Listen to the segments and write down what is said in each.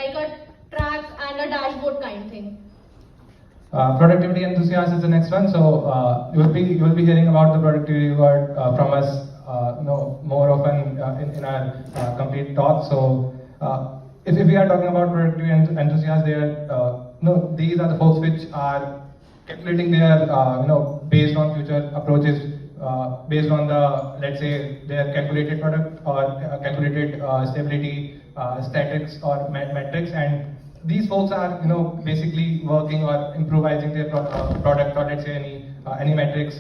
like a track and a dashboard kind thing. Productivity enthusiast is the next one. So you will be hearing about the productivity word from us, more often in our complete talk. So if we are talking about productivity enthusiasts, these are the folks which are calculating their based on future approaches, based on the, let's say, their calculated product or calculated stability statics or metrics, and these folks are basically working or improvising their product, or let's say any metrics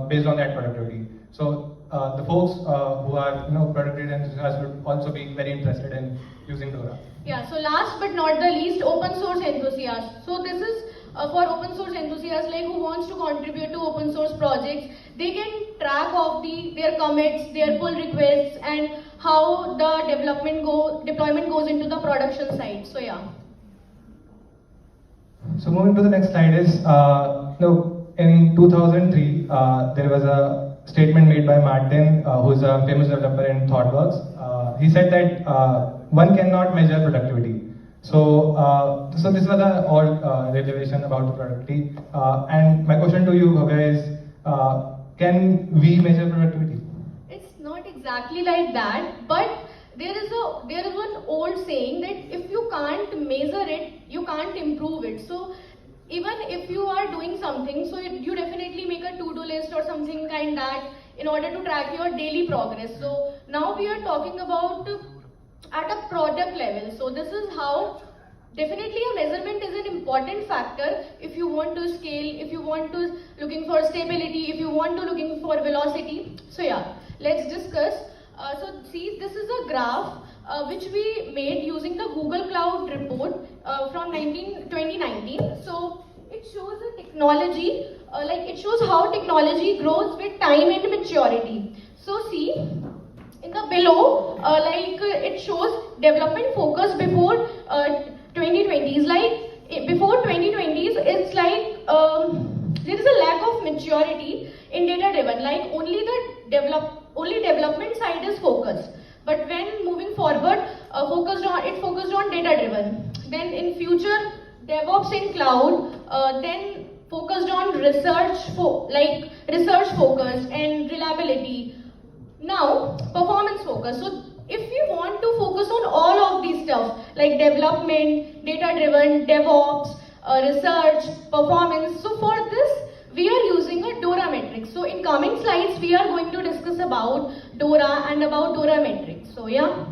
based on that productivity. So the folks who are productivity enthusiasts would also be very interested in using Dora. Yeah, so last but not the least, open source enthusiasts. So this is for open source enthusiasts like who wants to contribute to open source projects. They can track of their commits, their pull requests, and how the deployment goes into the production side. So yeah. So moving to the next slide is, in 2003, there was a statement made by Martin, who is a famous developer in ThoughtWorks. He said that one cannot measure productivity. So this was an old revelation about the productivity. And my question to you, Bhavya, is, can we measure productivity? It's not exactly like that, but there is one old saying that if you can't measure it, you can't improve it. So even if you are doing something, so you definitely make a to-do list or something kind that in order to track your daily progress. So now we are talking about at a product level. So this is how definitely a measurement is an important factor if you want to scale, if you want to looking for stability, if you want to looking for velocity. So yeah, let's discuss. So see, this is a graph which we made using the Google Cloud report from 2019. So it shows the technology, it shows how technology grows with time and maturity. So see, in the below, it shows development focus before 2020s. Like before 2020s, it's like there is a lack of maturity in data driven. Like only development side is focused. But when moving forward, it focused on data driven. Then in future, DevOps in cloud, then focused on research focused and reliability. Now, performance focus. So if we want to focus on all of these stuff like development, data driven, DevOps, research, performance. So for this, we are using a Dora metric. So in coming slides, we are going to discuss about Dora and about Dora metrics. So yeah.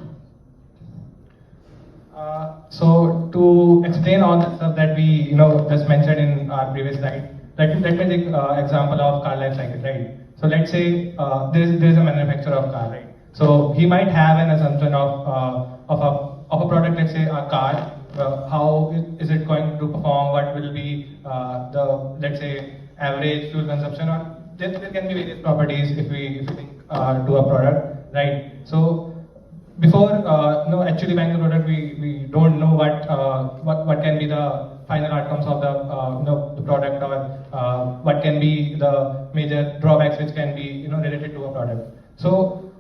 So to explain all the stuff that we just mentioned in our previous slide, let me take example of car life cycle, right? So let's say there's a manufacturer of car, right? So he might have an assumption of a product, let's say a car. How is it going to perform? What will be the, let's say, average fuel consumption? Or there can be various properties if we think to a product, right? So before actually buying the product, we don't know what can be the final outcomes of the product, or what can be the major drawbacks which can be related to a product. So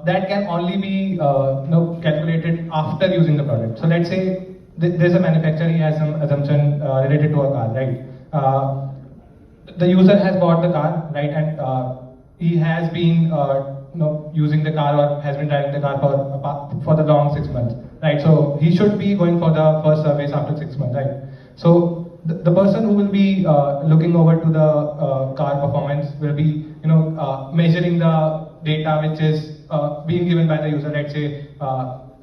that can only be calculated after using the product. So let's say there's a manufacturer, he has some assumption related to a car, right? The user has bought the car, right, and he has been using the car or has been driving the car for the long 6 months, right? So he should be going for the first service after 6 months, right? So the person who will be looking over to the car performance will be measuring the data which is being given by the user.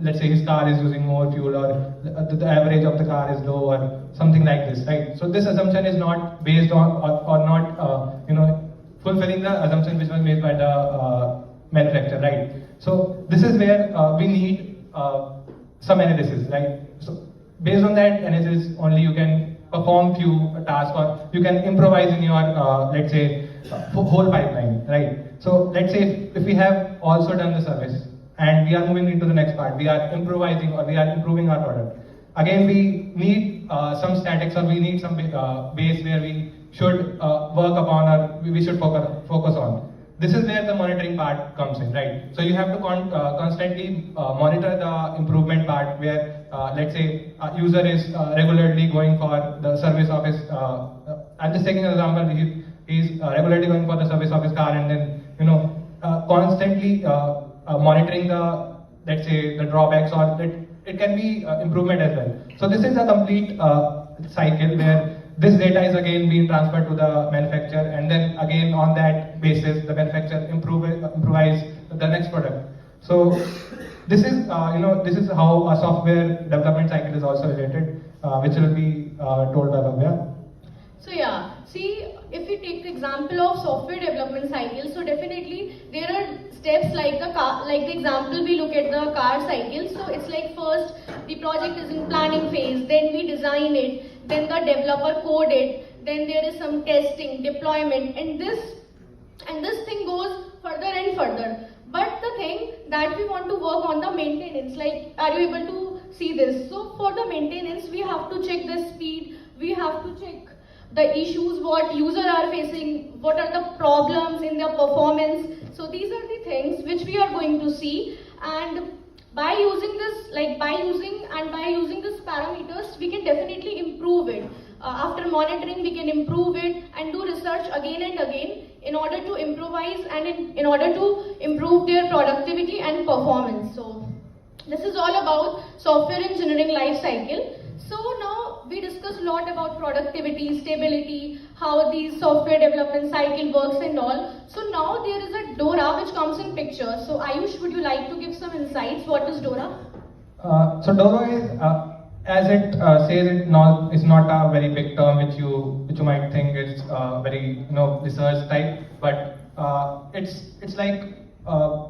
Let's say his car is using more fuel, or the average of the car is low, or something like this, right? So this assumption is not based on or not fulfilling the assumption which was made by the manufacturer, right? So this is where we need some analysis, right? So based on that analysis, only you can perform few tasks, or you can improvise in your let's say whole pipeline, right? So let's say if we have also done the service and we are moving into the next part, we are improvising or we are improving our product. Again, we need some statics, or we need some base where we should work upon, or we should focus on. This is where the monitoring part comes in, right? So you have to constantly monitor the improvement part, where let's say a user is regularly going for the service of his, I'm just taking an example, he's regularly going for the service of his car and then, constantly monitoring the, let's say, the drawbacks, or it can be improvement as well. So this is a complete cycle where this data is again being transferred to the manufacturer, and then again on that basis the manufacturer improvise the next product. So this is this is how a software development cycle is also related, which will be told by Bhavya. So yeah, see, if we take the example of software development cycle, so definitely there are steps like the example we look at the car cycle. So it's like first the project is in planning phase, then we design it, then the developer code it, then there is some testing, deployment, and this thing goes further and further. But the thing that we want to work on the maintenance, like are you able to see this? So for the maintenance, we have to check the speed, we have to check the issues what users are facing, what are the problems in their performance. So these are the things which we are going to see, and by using this, by using these parameters, we can definitely improve it. After monitoring, we can improve it and do research again and again in order to improvise and in order to improve their productivity and performance. So this is all about software engineering life cycle. So now we discussed a lot about productivity, stability, how the software development cycle works and all. So now there is a DORA which comes in picture. So Ayush, would you like to give some insights? What is DORA? So DORA is, as it says, it's not a very big term which you might think is very research type, but it's like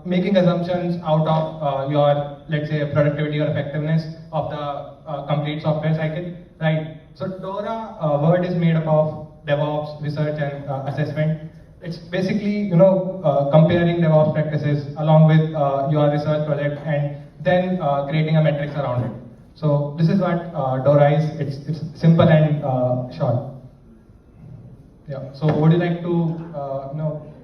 making assumptions out of your, let's say, productivity or effectiveness of the complete software cycle, right? So DORA word is made up of DevOps, research and assessment. It's basically comparing DevOps practices along with your research project and then creating a metrics around it. So this is what DORA is. It's simple and short. Yeah. So would you like to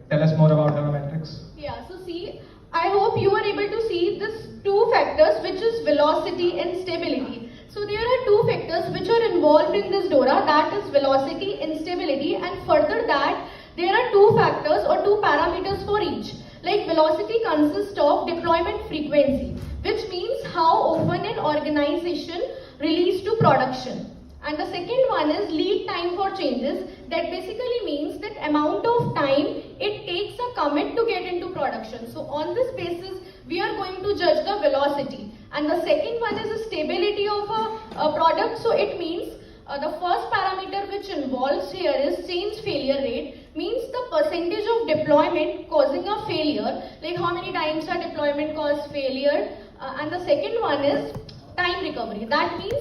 tell us more about DORA metrics? Yeah. So see, I hope you were able to see these two factors, which is velocity and stability. So there are two factors which are involved in this DORA, that is velocity and stability, and further that there are two factors or two parameters for each. Like velocity consists of deployment frequency, which means how often an organization releases to production. And the second one is lead time for changes, that basically means that amount of time it takes a commit to get into production. So on this basis, we are going to judge the velocity. And the second one is the stability of a product. So it means the first parameter which involves here is change failure rate, means the percentage of deployment causing a failure, like how many times a deployment caused failure. And the second one is time recovery. That means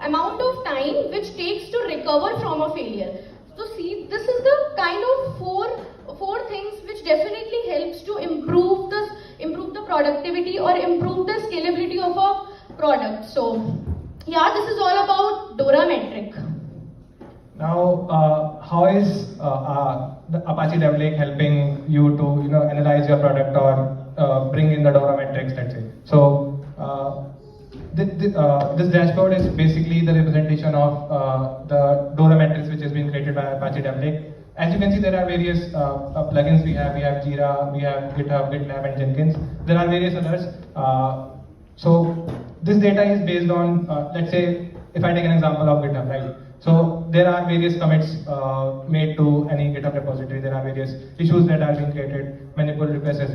amount of time which takes to recover from a failure. So see, this is the kind of four things which definitely helps to improve the productivity or improve the scalability of a product. So yeah, this is all about DORA metric. Now, how is the Apache DevLake helping you to analyze your product or bring in the DORA metrics, let's say? So this dashboard is basically the representation of the DORA metrics which has been created by Apache DevLake. As you can see, there are various plugins we have. We have Jira, we have GitHub, GitLab, and Jenkins. There are various others. So this data is based on, let's say, if I take an example of GitHub, right? So there are various commits made to any GitHub repository. There are various issues that are being created, many pull requests as well.